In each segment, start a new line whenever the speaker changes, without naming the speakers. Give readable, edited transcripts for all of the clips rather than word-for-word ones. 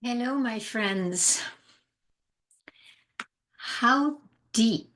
Hello, my friends. How deep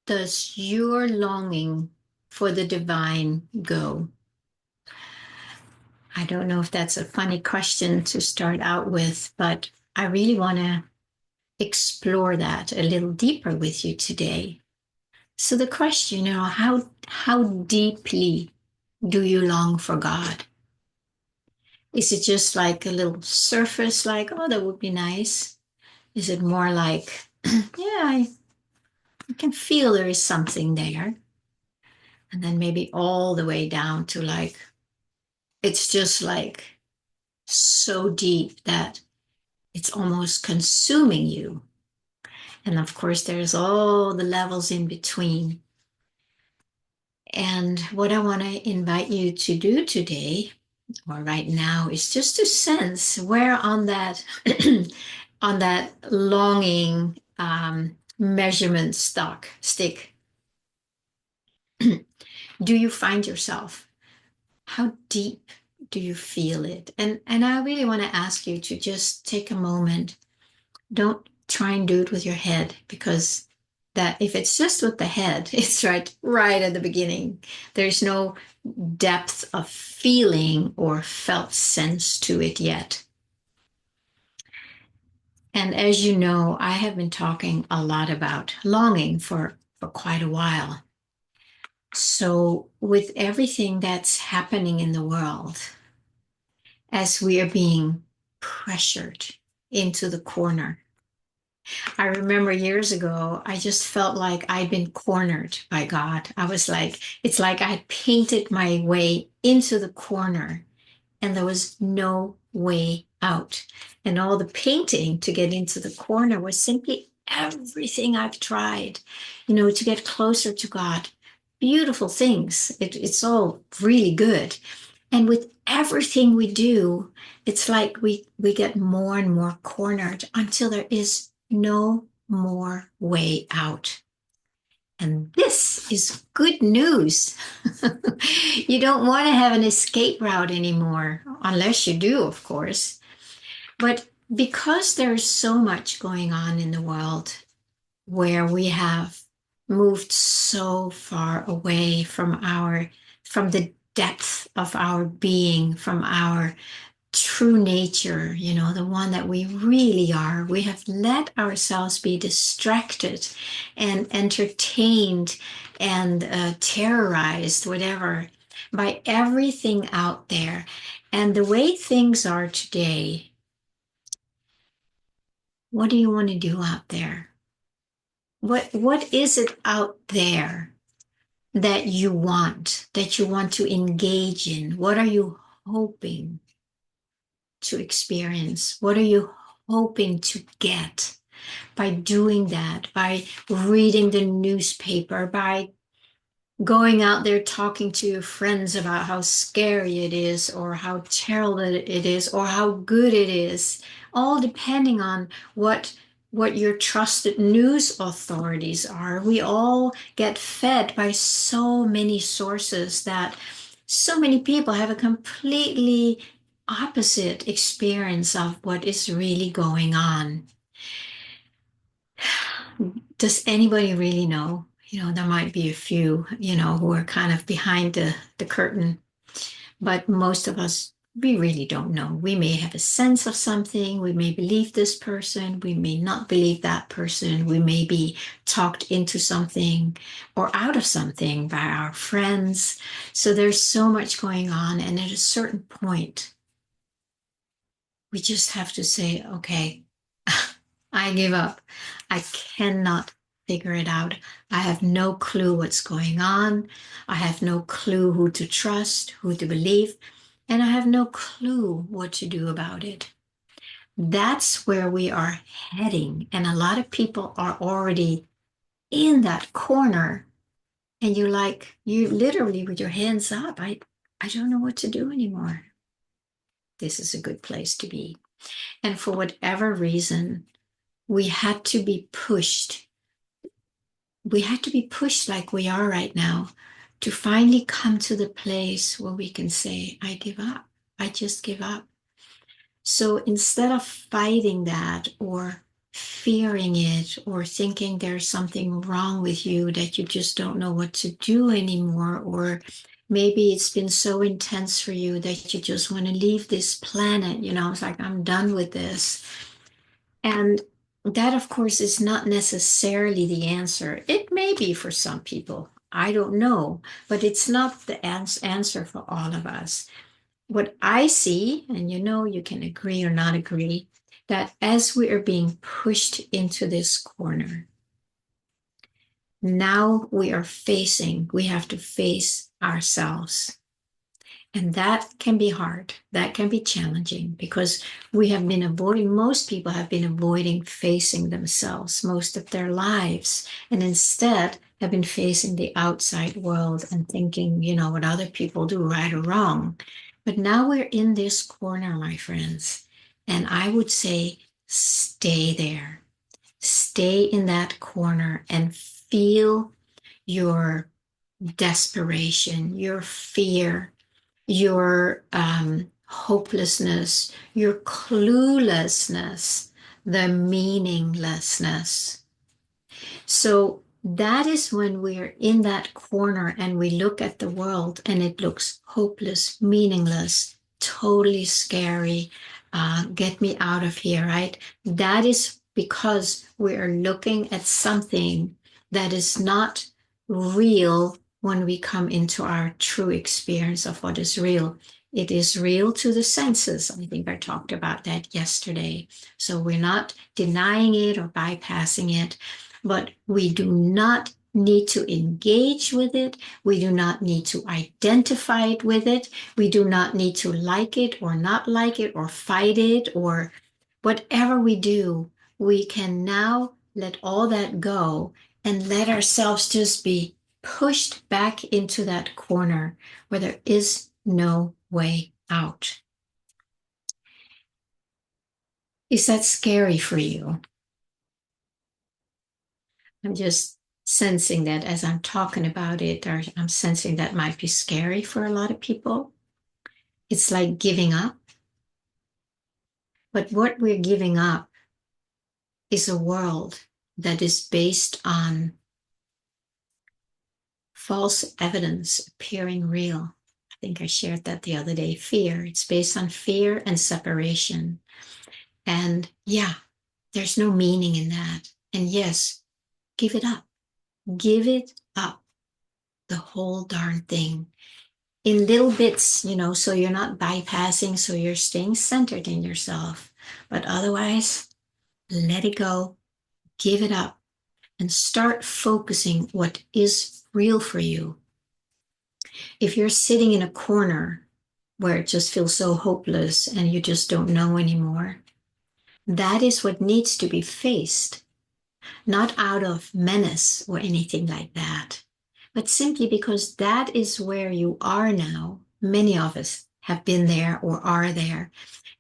does your longing for the divine go? I don't know if that's a funny question to start out with, but I really want to explore that a little deeper with you today. So the question, how deeply do you long for God? Is it just like a little surface, like, oh, that would be nice? Is it more like, yeah, I can feel there is something there? And then maybe all the way down to like, it's just like so deep that it's almost consuming you. And of course, there's all the levels in between. And what I want to invite you to do today or right now is just to sense where on that on that longing measurement stick do you find yourself? How deep do you feel it? And I really want to ask you to just take a moment. Don't try and do it with your head, because that if it's just with the head, it's right at the beginning. There's no depth of feeling or felt sense to it yet. And as you know, I have been talking a lot about longing for quite a while. So with everything that's happening in the world, as we are being pressured into the corner. I remember years ago, I just felt like I'd been cornered by God. I was like, it's like I had painted my way into the corner and there was no way out. And all the painting to get into the corner was simply everything I've tried, to get closer to God. Beautiful things. It's all really good. And with everything we do, it's like we get more and more cornered until there is no more way out. And this is good news. You don't want to have an escape route anymore, unless you do, of course. But because there's so much going on in the world where we have moved so far away from the depth of our being, from our true nature, the one that we really are. We have let ourselves be distracted and entertained and terrorized, whatever, by everything out there. And the way things are today, what do you want to do out there? What is it out there that you want to engage in? What are you hoping to experience? What are you hoping to get by doing that, by reading the newspaper, by going out there talking to your friends about how scary it is, or how terrible it is, or how good it is, all depending on what your trusted news authorities are. We all get fed by so many sources that so many people have a completely opposite experience of what is really going on. Does anybody really know? There might be a few, who are kind of behind the curtain, but most of us, we really don't know. We may have a sense of something. We may believe this person. We may not believe that person. We may be talked into something or out of something by our friends. So there's so much going on. And at a certain point, we just have to say, okay, I give up. I cannot figure it out. I have no clue what's going on. I have no clue who to trust, who to believe, and I have no clue what to do about it. That's where we are heading. And a lot of people are already in that corner. And you literally with your hands up, I don't know what to do anymore. This is a good place to be. And for whatever reason, we had to be pushed. We had to be pushed like we are right now to finally come to the place where we can say, I give up. I just give up. So instead of fighting that or fearing it or thinking there's something wrong with you that you just don't know what to do anymore, or maybe it's been so intense for you that you just want to leave this planet, it's like, I'm done with this. And that, of course, is not necessarily the answer. It may be for some people. I don't know, but it's not the answer for all of us. What I see, and you can agree or not agree, that as we are being pushed into this corner, now we have to face ourselves. And that can be hard. That can be challenging because most people have been avoiding facing themselves most of their lives, and instead have been facing the outside world and thinking, what other people do, right or wrong. But now we're in this corner, my friends, and I would say stay there. Stay in that corner and feel your desperation, your fear, your hopelessness, your cluelessness, the meaninglessness. So that is when we're in that corner and we look at the world and it looks hopeless, meaningless, totally scary. Get me out of here, right? That is because we are looking at something that is not real when we come into our true experience of what is real. It is real to the senses. I think I talked about that yesterday. So we're not denying it or bypassing it, but we do not need to engage with it. We do not need to identify it with it. We do not need to like it or not like it or fight it or whatever we do. We can now let all that go and let ourselves just be pushed back into that corner where there is no way out. Is that scary for you? I'm just sensing that as I'm talking about it, or I'm sensing that might be scary for a lot of people. It's like giving up. But what we're giving up is a world that is based on false evidence appearing real. I think I shared that the other day. Fear. It's based on fear and separation. And yeah, there's no meaning in that. And yes, give it up. Give it up. The whole darn thing. In little bits, so you're not bypassing, so you're staying centered in yourself. But otherwise, let it go, give it up, and start focusing what is real for you. If you're sitting in a corner where it just feels so hopeless and you just don't know anymore, that is what needs to be faced, not out of menace or anything like that, but simply because that is where you are now. Many of us have been there or are there,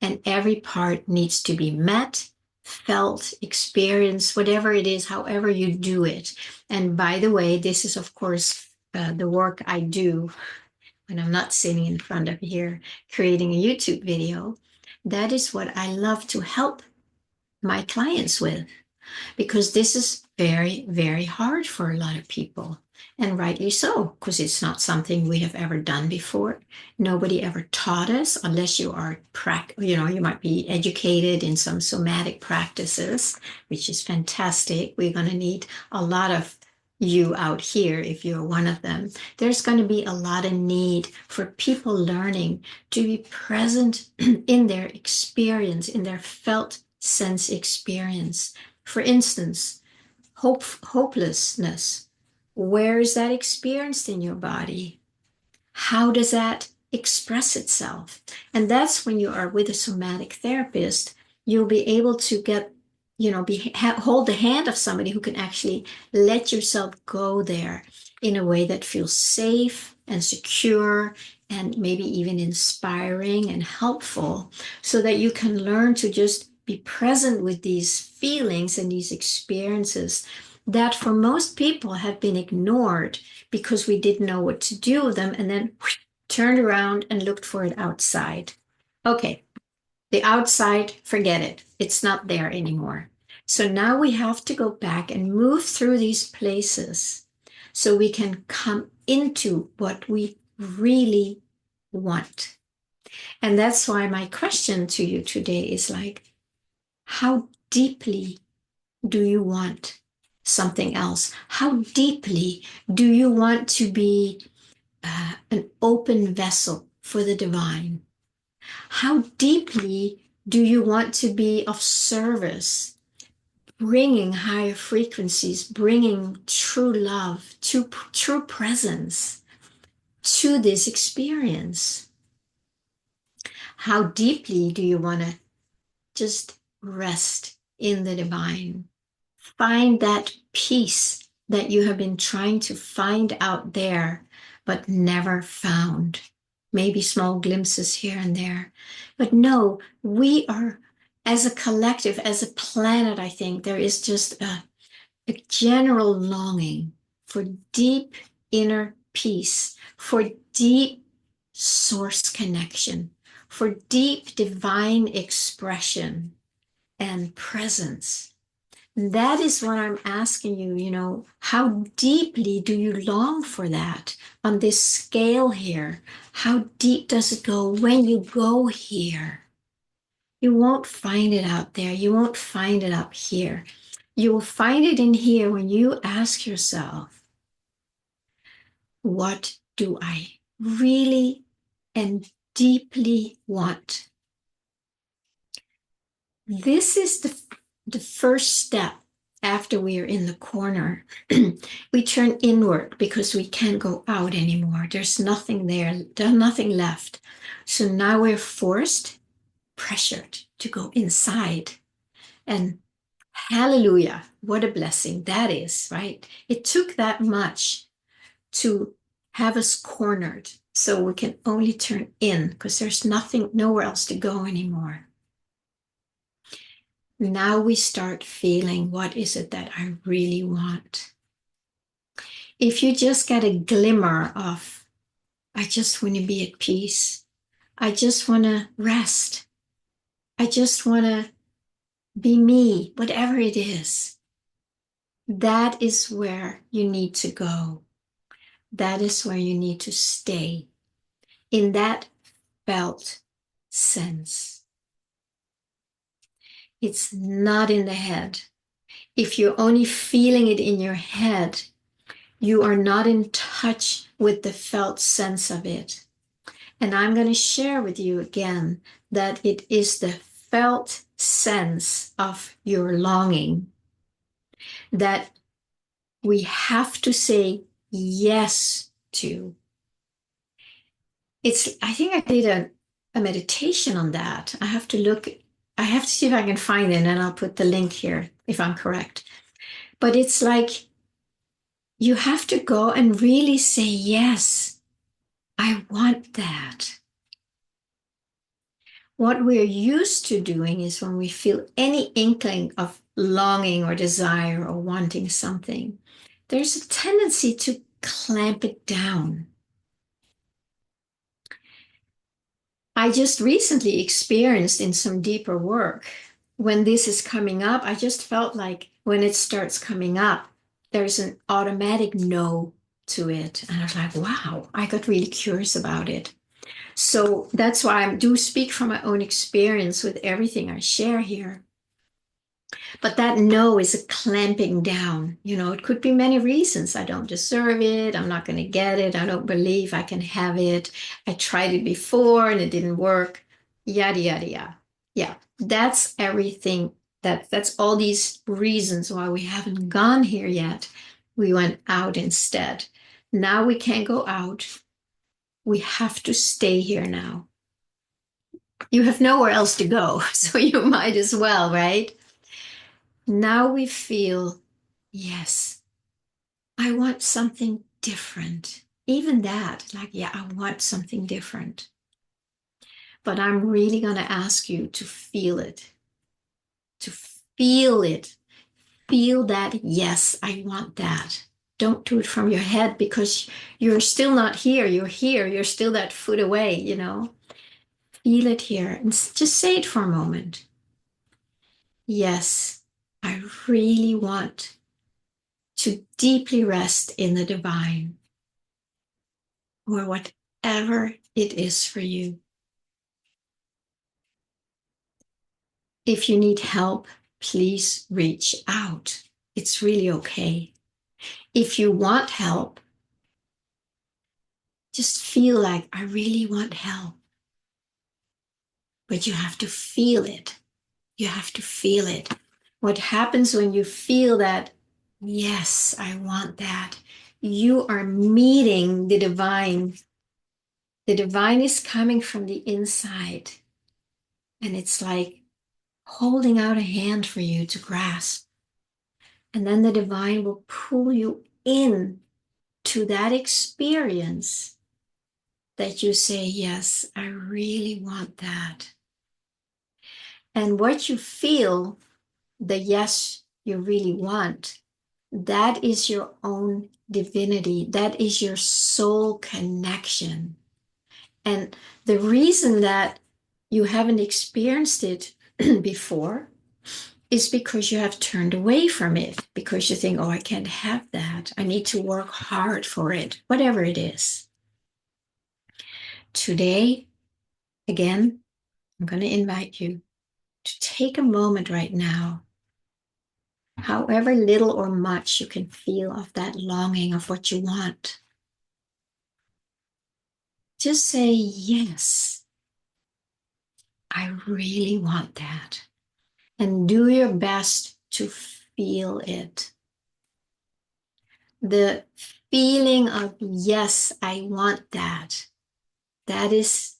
and every part needs to be met, felt, experienced, whatever it is, however you do it. And by the way, this is, of course, the work I do when I'm not sitting in front of here creating a YouTube video. That is what I love to help my clients with, because this is very, very hard for a lot of people. And rightly so, because it's not something we have ever done before. Nobody ever taught us, unless you are, you might be educated in some somatic practices, which is fantastic. We're going to need a lot of you out here if you're one of them. There's going to be a lot of need for people learning to be present in their experience, in their felt sense experience. For instance, hopelessness. Where is that experienced in your body? How does that express itself? And that's when you are with a somatic therapist, you'll be able to get, hold the hand of somebody who can actually let yourself go there in a way that feels safe and secure and maybe even inspiring and helpful, so that you can learn to just be present with these feelings and these experiences that for most people have been ignored because we didn't know what to do with them, and then turned around and looked for it outside. Okay, The outside, forget it. It's not there anymore. So now we have to go back and move through these places so we can come into what we really want. And that's why my question to you today is like, how deeply do you want something else? How deeply do you want to be an open vessel for the divine? How deeply do you want to be of service, bringing higher frequencies, bringing true love, true presence to this experience? How deeply do you want to just rest in the divine? Find that peace that you have been trying to find out there, but never found. Maybe small glimpses here and there. But no, we are, as a collective, as a planet, I think there is just a general longing for deep inner peace, for deep source connection, for deep divine expression and presence. That is what I'm asking you, how deeply do you long for that on this scale here? How deep does it go when you go here? You won't find it out there. You won't find it up here. You will find it in here when you ask yourself, what do I really and deeply want? This is the first step after we are in the corner. We turn inward because we can't go out anymore. There's nothing there, there's nothing left. So now we're forced, pressured to go inside. And hallelujah, what a blessing that is, right? It took that much to have us cornered so we can only turn in because there's nothing, nowhere else to go anymore. Now we start feeling, what is it that I really want? If you just get a glimmer of, I just want to be at peace. I just want to rest. I just want to be me, whatever it is. That is where you need to go. That is where you need to stay, in that felt sense. It's not in the head. If you're only feeling it in your head, you are not in touch with the felt sense of it. And I'm going to share with you again that it is the felt sense of your longing that we have to say yes to. I think I did a meditation on that. I have to see if I can find it, and I'll put the link here if I'm correct. But it's like you have to go and really say, yes, I want that. What we're used to doing is when we feel any inkling of longing or desire or wanting something, there's a tendency to clamp it down. I just recently experienced in some deeper work, when this is coming up, I just felt like when it starts coming up, there's an automatic no to it. And I was like, wow, I got really curious about it. So that's why I do speak from my own experience with everything I share here. But that no is a clamping down. It could be many reasons. I don't deserve it. I'm not going to get it. I don't believe I can have it. I tried it before and it didn't work. Yada, yada, yada. Yeah, that's everything. That's all these reasons why we haven't gone here yet. We went out instead. Now we can't go out. We have to stay here now. You have nowhere else to go, so you might as well, right? Now we feel, yes, I want something different. Even that, like, yeah, I want something different. But I'm really going to ask you to feel it, to feel it. Feel that, yes, I want that. Don't do it from your head because you're still not here. You're here. You're still that foot away, feel it here and just say it for a moment. Yes, I really want to deeply rest in the divine, or whatever it is for you. If you need help, please reach out. It's really okay. If you want help, just feel like, I really want help. But you have to feel it. You have to feel it. What happens when you feel that, yes, I want that, you are meeting the divine. The divine is coming from the inside. And it's like holding out a hand for you to grasp. And then the divine will pull you in to that experience that you say, yes, I really want that. And what you feel, the yes you really want, that is your own divinity. That is your soul connection. And the reason that you haven't experienced it before is because you have turned away from it, because you think, oh, I can't have that. I need to work hard for it, whatever it is. Today, again, I'm going to invite you to take a moment right now, however little or much you can feel of that longing of what you want. Just say, yes, I really want that. And do your best to feel it. The feeling of, yes, I want that. That is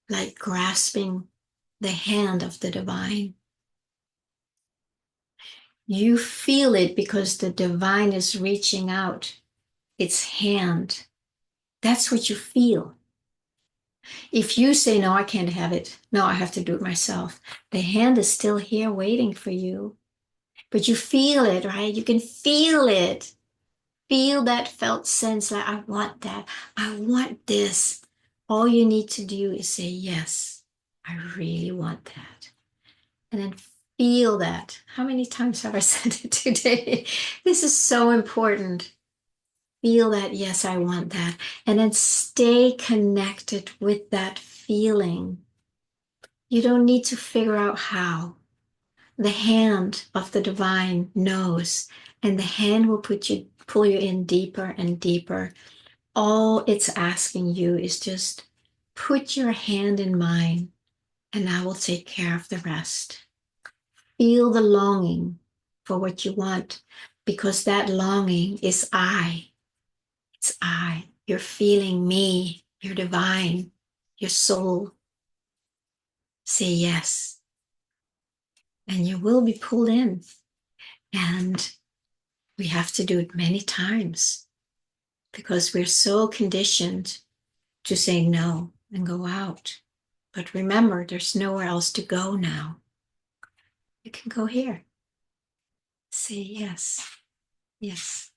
like grasping the hand of the divine. You feel it because the divine is reaching out its hand. That's what you feel. If you say, no, I can't have it. No, I have to do it myself. The hand is still here waiting for you. But you feel it, right? You can feel it. Feel that felt sense like, I want that. I want this. All you need to do is say, yes, I really want that. And then feel that. How many times have I said it today? This is so important. Feel that, yes, I want that. And then stay connected with that feeling. You don't need to figure out how. The hand of the divine knows, and the hand will pull you in deeper and deeper. All it's asking you is just put your hand in mine, and I will take care of the rest. Feel the longing for what you want, because that longing is I. It's I. You're feeling me. You're divine. Your soul. Say yes. And you will be pulled in. And we have to do it many times because we're so conditioned to say no and go out. But remember, there's nowhere else to go now. You can go here. Say yes. Yes.